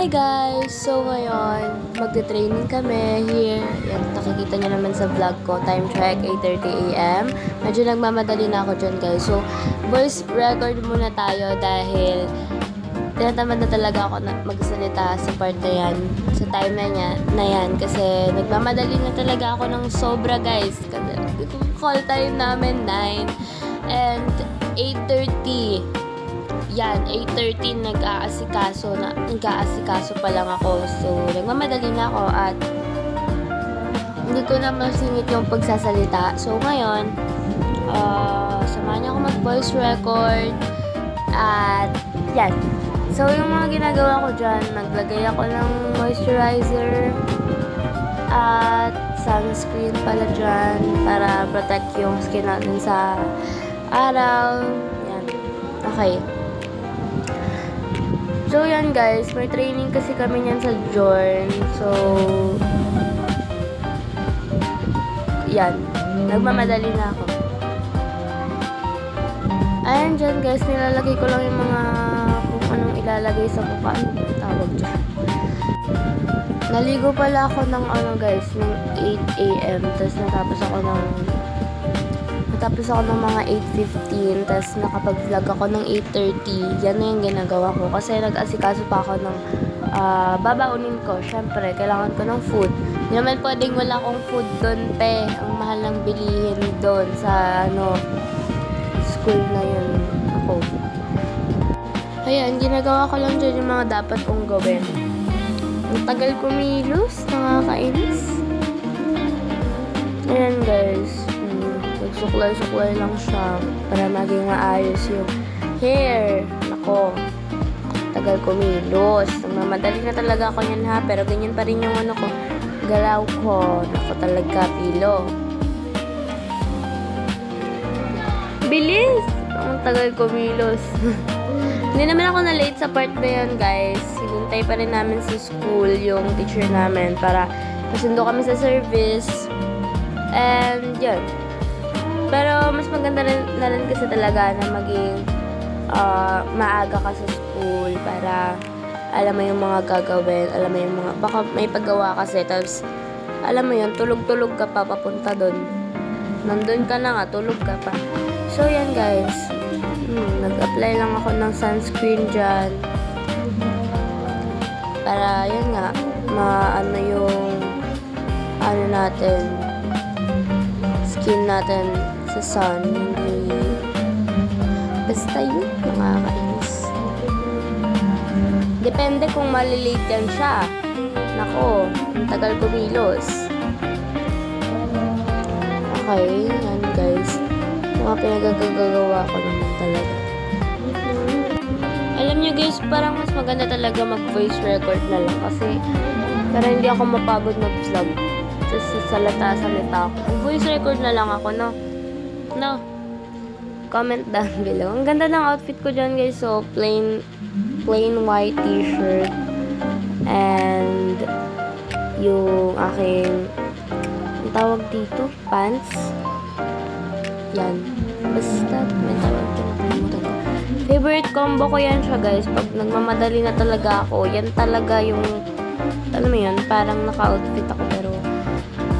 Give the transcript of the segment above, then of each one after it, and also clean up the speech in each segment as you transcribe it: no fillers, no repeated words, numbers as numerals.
Hi guys! So ngayon, magte-training kami here. Yan, nakikita nyo naman sa vlog ko. Time check, 8:30 AM. Medyo nagmamadali na ako dyan guys. So, voice record muna tayo dahil tinatamad na talaga ako magsalita sa part na yan. Sa time na yan. Kasi nagmamadali na talaga ako ng sobra guys. Kasi call time namin 9 and 8:30. Yan, 8:30 nag-aasikaso pa lang ako. So, nagmamadali na ako at hindi ko na masingit yung pagsasalita. So, ngayon, samahan niyo ako mag-voice record at yan. So, yung mga ginagawa ko dyan, naglagay ako ng moisturizer at sunscreen pala dyan para protect yung skin natin sa araw. Yan. Okay. So, yan guys, may training kasi kami niyan sa Jorn. So, yan. Nagmamadali na ako. Ayan dyan guys, nilalagay ko lang yung mga kung anong ilalagay sa mukha. Ano tawag dyan? Naligo pala ako ng guys, ng 8 AM. Tapos natapos ako ng mga 8:15, tapos nakapag-vlog ako ng 8:30. Yan na yung ginagawa ko. Kasi nag-asikaso pa ako ng babaunin ko. Syempre, kailangan ko ng food. Hindi naman pwedeng wala akong food doon, pe. Ang mahal ng bilihin doon sa, school na yun ako. Ayan, ginagawa ko lang dyan yung mga dapat kong gawin. Ang tagal kumilos, nakakainis. Ayan, guys. Nagsuklay-suklay lang siya para maging maayos yung hair. Nako, tagal kumilos. Nagmamadali na talaga ako yan ha, pero ganyan pa rin yung galaw ko. Nako talaga, pilo. Bilis! Ang tagal kumilos. Hindi naman ako na-late sa part na yan, guys. Hinintay pa rin namin sa school yung teacher namin para masundo kami sa service. And, yun. Pero, mas maganda na rin kasi talaga na maging maaga ka sa school para alam mo yung mga gagawin, alam mo yung mga, baka may paggawa kasi, tapos, alam mo yun, tulog-tulog ka pa papunta doon. Nandun ka na nga, tulog ka pa. So, yan guys. Nag-apply lang ako ng sunscreen dyan. Para, yan nga, maano yung, natin, skin natin sa sun. Hindi, basta yun, nakakainis. Depende kung malilate yan siya. Nako, ang tagal kumilos. Okay, yan guys. Mga pinagagagawa ko naman talaga. Alam nyo guys, parang mas maganda talaga mag-voice record na lang kasi para hindi ako mapagod mag-vlog. Sa salita ako. Voice record na lang ako, no? Comment down below. Ang ganda ng outfit ko dyan guys. So, plain white t-shirt and yung aking ang tawag dito, pants. Yan. Basta, may tawag dito. Favorite combo ko yan siya guys. Pag nagmamadali na talaga ako, yan talaga yung, alam mo yun, parang naka-outfit ako pero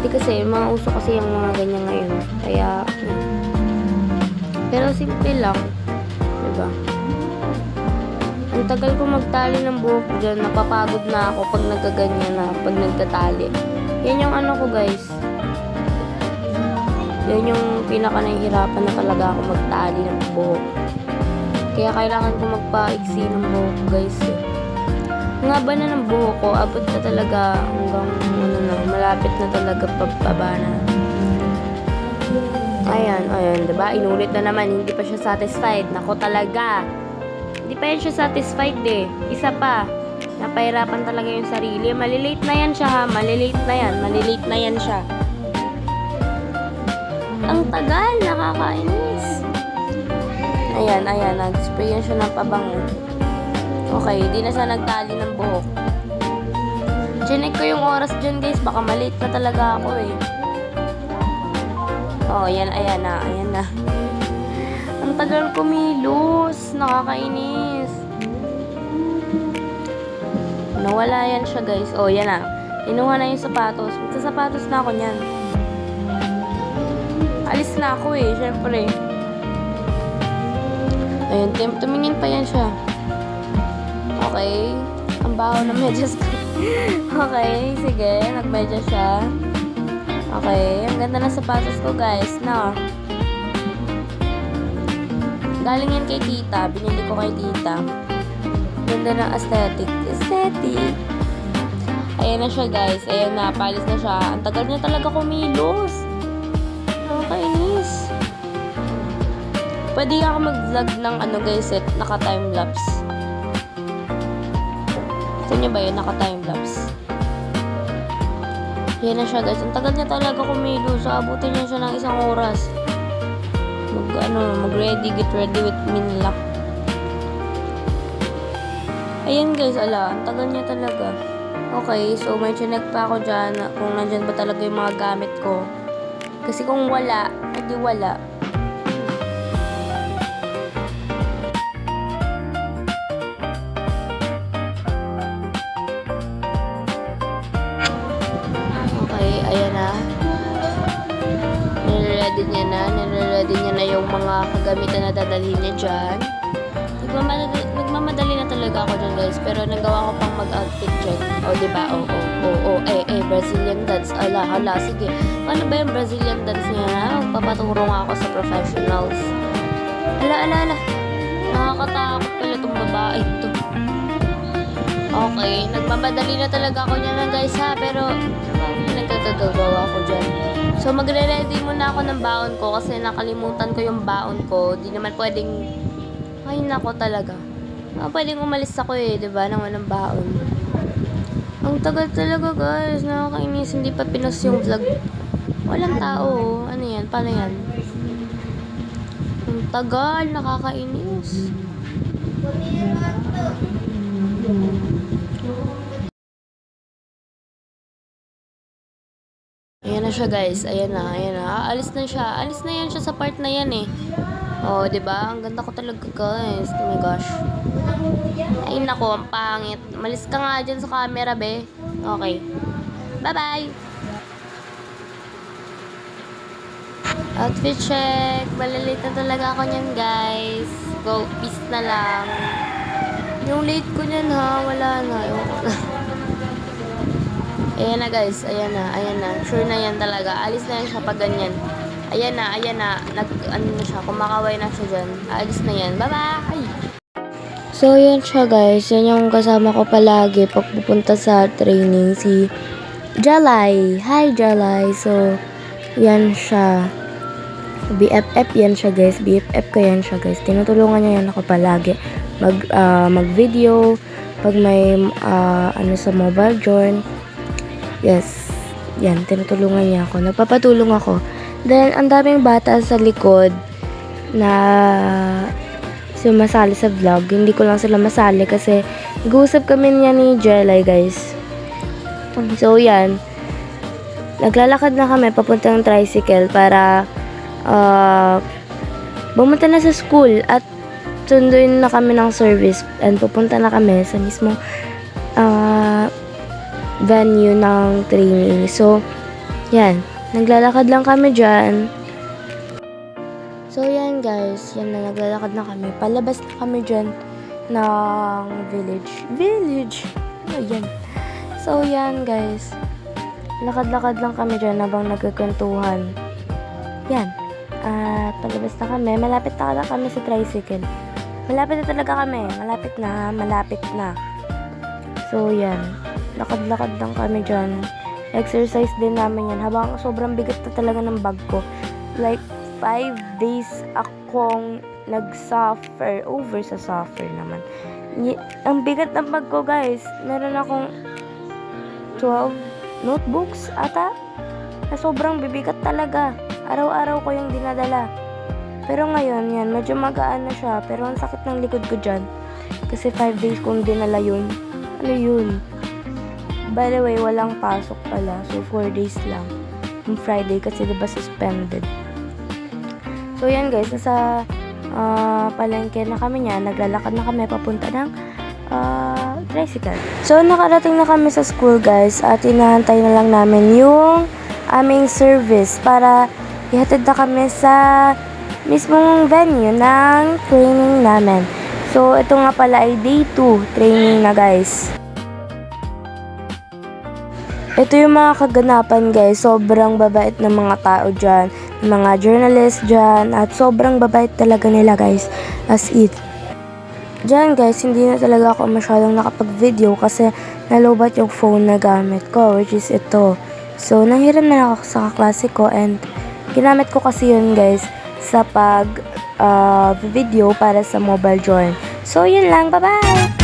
hindi kasi, mga uso kasi yung mga ganyan ngayon. Kaya, pero simple lang. Diba? Ang tagal ko magtali ng buhok dyan. Napapagod na ako pag nagaganyan na, pag nagtatali. Yan yung ko guys. Yan yung pinaka-nahihirapan na talaga ako magtali ng buhok. Kaya kailangan ko magpa-iksi ng buhok guys. Ang haba na ng buhok ko, abot na talaga hanggang malapit na talaga pababa na. Ayan, diba? Inulit na naman, hindi pa siya satisfied. Nako talaga. Hindi pa yan siya satisfied eh. Isa pa. Napahirapan talaga yung sarili. Malilate na yan siya ha. Malilate na yan siya. Ang tagal, nakakainis. Ayan, nag-spray yan siya ng pabango. Okay, di na siya nagtali ng buhok. Chinek ko yung oras dyan guys, baka malate na talaga ako eh. Oh, ayan na. Ang tagal kumilos, nakakainis. nawala yan siya guys. Oh, yan na. Kinuha na yung sapatos. Magsasapatos na ako niyan. Alis na ako eh, syempre. Ayun, tumingin pa yan siya. Okay. Ang baho na medyas ko. Okay, sige. Nagmedyas siya. Okay. Ang ganda ng sapatos ko guys. No. Galing yan kay tita. Binili ko kay tita. Ganda ng aesthetic. Aesthetic. Ayan na siya guys. Ayan na. Palis na siya. Ang tagal niya talaga kumilos. Nakakainis. Pwede ako mag-vlog ng ano guys, naka-timelapse. Gusto niyo ba yun? Naka-timelapse. Ayan na siya guys. Ang tagal niya talaga kumilos. So, abutin niya siya ng 1 oras. Mag-ready, get ready with Minla. Ayan guys, ala, ang tagal niya talaga. Okay, so may chinek pa ako dyan kung nandyan ba talaga yung mga gamit ko. Kasi kung wala, hindi wala. Okay, ayan na. Nire-ready niya na yung mga kagamitan na dadalhin niya dyan. Nagmamadali na talaga ako dyan guys, pero nagawa ko pang mag-outfit check. O, diba? Brazilian dance. Hala, sige. Paano ba yung Brazilian dance niya? Papaturo nga ako sa professionals. Ala. Nakakatakot pala itong babae ito. Okay, nagmamadali na talaga ako niya guys ha, pero nagkagagawa ko dyan. So, magre-ready muna ako ng baon ko kasi nakalimutan ko yung baon ko. Di naman pwedeng, ay nako talaga. Pwedeng umalis ako eh, diba? Nang walang baon. Ang tagal talaga guys, nakakainis. Hindi pa pinos yung vlog. Walang tao. Ano yan? Paano yan? Ang tagal, nakakainis. Ayan na siya guys. Ayan na. Alis na siya. Alis na yan siya sa part na yan eh. Oh, 'di ba? Ang ganda ko talaga, guys. Oh my gosh. Ay nako, ang pangit. Malis ka nga diyan sa camera, be. Okay. Bye-bye. Outfit check. Malalate na talaga ako niyan, guys. Go, peace na lang. Yung late ko niyan, ha. Wala na. Ayan na, guys. Ayan na. Sure na yan talaga. Alis na yan siya pag ganyan. Ayan na. Ano na siya, kumakaway na siya dyan. Alis na yan. Bye-bye! So, yan siya guys. Yan yung kasama ko palagi pag pupunta sa training. Si Jalay. Hi, Jalay. So, yan siya. BFF yan siya guys. BFF ko yan siya guys. Tinutulungan niya yan ako palagi. Mag-video. Pag may ano sa mobile join. Yes. Yan, tinutulungan niya ako. Nagpapatulong ako. Then, ang daming bata sa likod na sumasali sa vlog. Hindi ko lang sila masali kasi nag-uusap kami niya ni Jelay, guys. So, yan. Naglalakad na kami papuntang tricycle para bumunta na sa school at sunduin na kami ng service and pupunta na kami sa mismo venue ng training. So, yan. Naglalakad lang kami dyan. So, yan guys. Yan na, naglalakad na kami. Palabas na kami dyan ng village. Ayan. So, yan guys. Lakad-lakad lang kami dyan habang nagkakwentuhan. Yan. At palabas na kami. Malapit na kami sa tricycle. Malapit na talaga kami. Malapit na. So, yan. Lakad-lakad lang kami dyan. Exercise din namin yan. Habang sobrang bigat na talaga ng bag ko. Like, 5 days akong nag-suffer. Over sa suffer naman. Ang bigat ng bag ko, guys. Meron akong 12 notebooks ata. Na sobrang bibigat talaga. Araw-araw ko yung dinadala. Pero ngayon, yan. Medyo magaan na siya. Pero ang sakit ng likod ko dyan. Kasi 5 days kong dinala yun. Ano yun? By the way, walang pasok pala. So, 4 days lang. Yung Friday kasi diba suspended. So, yan guys. Nasa palengke na kami niya. Naglalakad na kami papunta ng tricycle. So, nakarating na kami sa school guys at inaantay na lang namin yung aming service para ihatid na kami sa mismong venue ng training namin. So, ito nga pala ay day 2 training na guys. Ito yung mga kaganapan guys, sobrang babait ng mga tao dyan, mga journalist dyan, at sobrang babait talaga nila guys, as it. Diyan guys, hindi na talaga ako masyadong nakapag-video kasi nalobat yung phone na gamit ko, which is ito. So, nanghiram na lang ako sa kaklase ko and ginamit ko kasi yun guys sa pag video para sa mobile join. So, yun lang. Bye-bye!